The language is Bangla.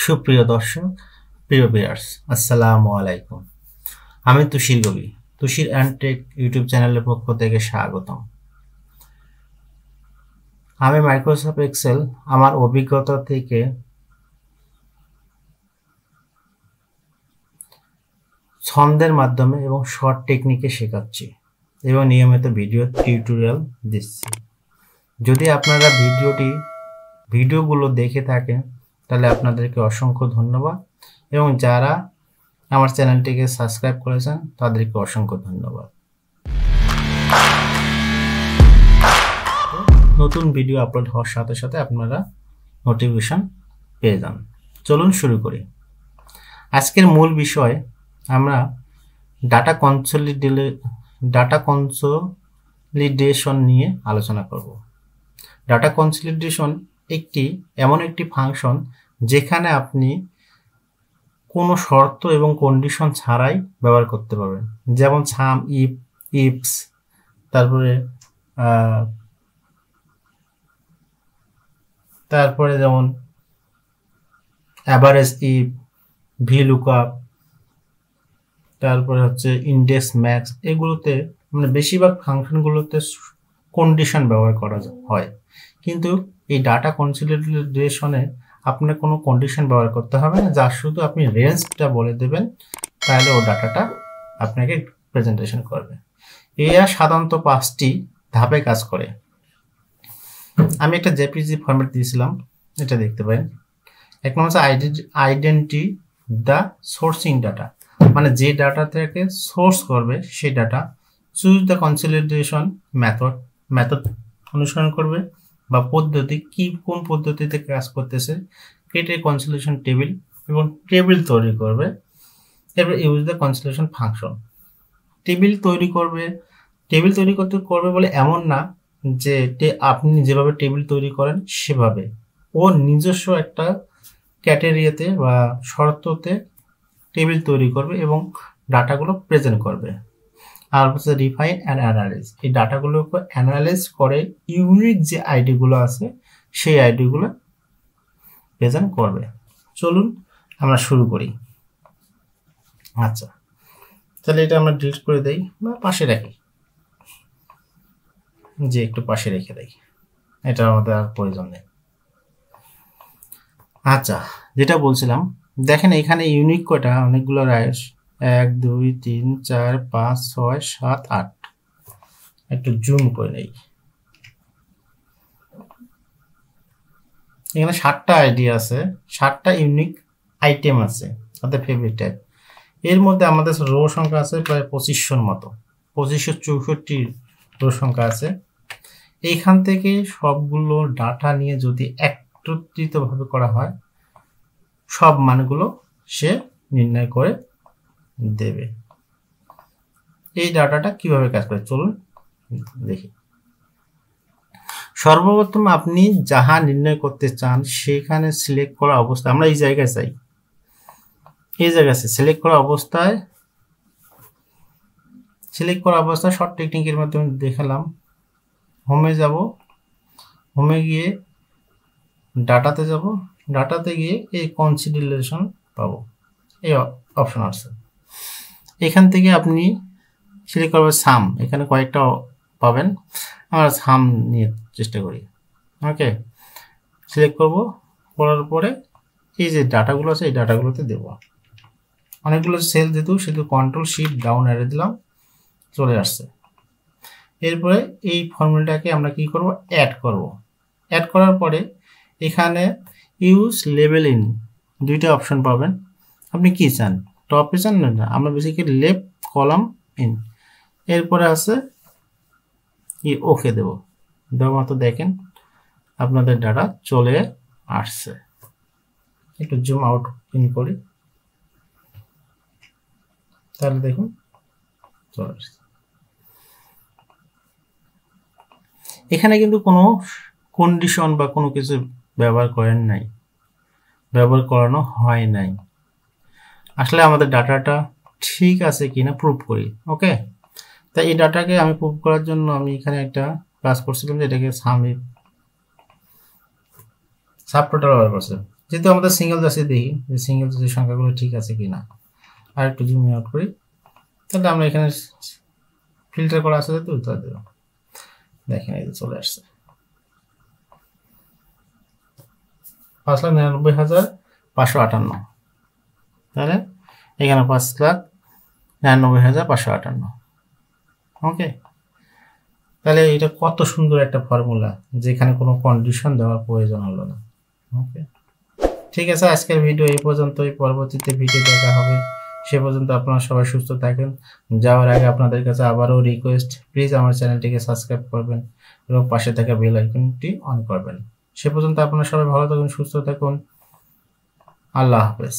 সুপ্রিয় দর্শক, প্রিয় ভিউয়ার্স, আসসালামু আলাইকুম। আমি তুষির গবি, তুষির অ্যান্ড টেক ইউটিউব চ্যানেলের পক্ষ থেকে স্বাগতম। আমি মাইক্রোসফট এক্সেল আমার অভিজ্ঞতা থেকে ছন্দের মাধ্যমে এবং শর্ট টেকনিকে শেখাচ্ছি এবং নিয়মিত ভিডিও টিউটোরিয়াল দিচ্ছি। যদি আপনারা ভিডিওগুলো দেখে থাকেন তাহলে আপনাদেরকে অসংখ্য ধন্যবাদ, এবং যারা আমার চ্যানেলটিকে সাবস্ক্রাইব করেছেন তাদেরকে অসংখ্য ধন্যবাদ। নতুন ভিডিও আপলোড হওয়ার সাথে সাথে আপনারা নোটিফিকেশন পেয়ে যান। চলুন শুরু করি। আজকের মূল বিষয় আমরা ডাটা কনসলিডেশন নিয়ে আলোচনা করব। ডাটা কনসলিডেশন এমন একটি ফাংশন যেখানে আপনি কোনো শর্ত এবং কন্ডিশন ছাড়াই ব্যবহার করতে পারবেন, যেমন সাম, ইফস, তারপরে যেমন অ্যাভারেজ ইফ, ভিলুকআপ, তারপরে হচ্ছে ইন্ডেক্স ম্যাক্স। এগুলোতে মানে বেশিরভাগ ফাংশনগুলোতে কন্ডিশন ব্যবহার করা হয়, কিন্তু এই ডাটা কনসলিডেশনে আপনার কোনো কন্ডিশন ব্যবহার করতে হবে না, যা শুধু আপনি রেঞ্জটা বলে দেবেন, তাহলে ও ডাটাটা আপনাকে প্রেজেন্টেশন করবে। এরা সাধারণত 5টি ধাপে কাজ করে। আমি একটা জেপিজি ফরম্যাট দিয়েছিলাম, এটা দেখতে পারেন। এক নম্বর হচ্ছে আইডেন্টি দ্য সোর্সিং ডাটা, মানে যে ডাটা থেকে সোর্স করবে সেই data. Choose the consolidation method অনুসরণ করবে বা পদ্ধতি, কোন পদ্ধতিতে কাজ করতেছে। ক্রিয়েট এ কনসলিডেশন টেবিল, এবং টেবিল তৈরি করবে। এরপর use the consolidation function. Table তৈরি করবে বলে এমন না যে আপনি যেভাবে টেবিল তৈরি করেন সেভাবে, ও নিজস্ব একটা ক্যাটেগরিতে বা শর্ততে টেবিল তৈরি করবে এবং ডাটাগুলো প্রেজেন্ট করবে। আর হচ্ছে রিফাইন অ্যান্ড অ্যানালাইজ, এই ডাটাগুলোকে অ্যানালাইজ করে ইউনিক যে আইডিগুলো আছে সেই আইডিগুলো প্রেজেন্ট করবে। চলুন আমরা শুরু করি। আচ্ছা, তাহলে এটা আমরা ডিলিট করে দেই বা পাশে রাখি, যে একটু পাশে রেখে দেই, এটা আমাদের আর প্রয়োজন নেই। আচ্ছা, যেটা বলছিলাম, দেখেন এখানে ইউনিক কয়টা, অনেকগুলো রাইস, 1 2 3 4 5 6 7 8। একটু জুম করে নেই। এখানে 7টা আইডি আছে, 7টা ইউনিক আইটেম আছে, তাদের ফেভারিট টাইপ। এর মধ্যে আমাদের রো সংখ্যা আছে প্রায় 2500 মতো, 2564 রো সংখ্যা আছে। এইখান থেকে সবগুলো ডাটা নিয়ে যদি একত্রিতভাবে করা হয়, সব মানগুলো সে নির্ণয় করে দেবে। এই ডাটাটা কিভাবে কাজ করে চলুন দেখি। সর্বপ্রথম আপনি যাহা নির্ণয় করতে চান সেখানে সিলেক্ট করা অবস্থায়, আমরা এই জায়গায় চাই, এই জায়গায় সিলেক্ট করা অবস্থায় শর্ট টেকনিকের মাধ্যমে দেখালাম। হোমে যাব, হোমে গিয়ে ডাটাতে যাব, ডাটাতে গিয়ে এই কনসিডারেশন পাবো, এই অপশন আছে। এখান থেকে আপনি সিলেক্ট করবেন সাম, এখানে কয়েকটা পাবেন, আমরা সাম নিয়ে চেষ্টা করি। ওকে, সিলেক্ট করব, করার পরে এই যে ডাটাগুলো আছে এই ডাটাগুলোতে দেব। অনেকগুলো সেল যেহেতু শুধু কন্ট্রোল শিফট ডাউন এরে দিলাম, চলে আসছে। এরপরে এই ফর্মুলাটাকে আমরা কি করব, অ্যাড করব। অ্যাড করার পরে এখানে ইউজ লেবেল ইন 2টা অপশন পাবেন। আপনি কি চান, টপে চান না, আমরা বেসিক্যালি লেফট কলাম ইন। এরপরে আছে ওকে দেব, দেওয়া মতো দেখেন আপনাদের ডাটা চলে আসছে। একটু জুম আউট ইন করি, তাহলে দেখুন চলে আসছে। এখানে কিন্তু কোনো কন্ডিশন বা কোনো কিছু ব্যবহার করানো হয় নাই। আসলে আমাদের ডাটাটা ঠিক আছে কিনা প্রুভ করি। ওকে, তাই এই ডাটাকে আমি প্রুভ করার জন্য আমি এখানে একটা কাজ করছিলাম, যে এটাকে সাবটোটাল ব্যবহার করছিলাম। যেহেতু আমাদের সিঙ্গেল যাচ্ছে, দেখি যে সিঙ্গেল যাচ্ছে সংখ্যাগুলো ঠিক আছে কিনা। আর একটু জুম আউট করি, তাহলে আমরা এখানে ফিল্টার করা আছে তো উত্তর দেব। দেখেন এই যে চলে আসছে 5,99,558। তাহলে এখানে 5,99,558। ওকে, তাহলে এটা কত সুন্দর একটা ফর্মুলা, যেখানে কোনো কন্ডিশন দেওয়ার প্রয়োজন হলো না। ওকে, ঠিক আছে, আজকের ভিডিও এই পর্যন্তই। পরবর্তীতে ভিডিও দেখা হবে। সে পর্যন্ত আপনারা সবাই সুস্থ থাকেন। যাওয়ার আগে আপনাদের কাছে আবারও রিকোয়েস্ট, প্লিজ আমার চ্যানেলটিকে সাবস্ক্রাইব করবেন এবং পাশে থাকা বেল আইকনটি অন করবেন। সে পর্যন্ত আপনারা সবাই ভালো থাকুন, সুস্থ থাকুন। আল্লাহ হাফেজ।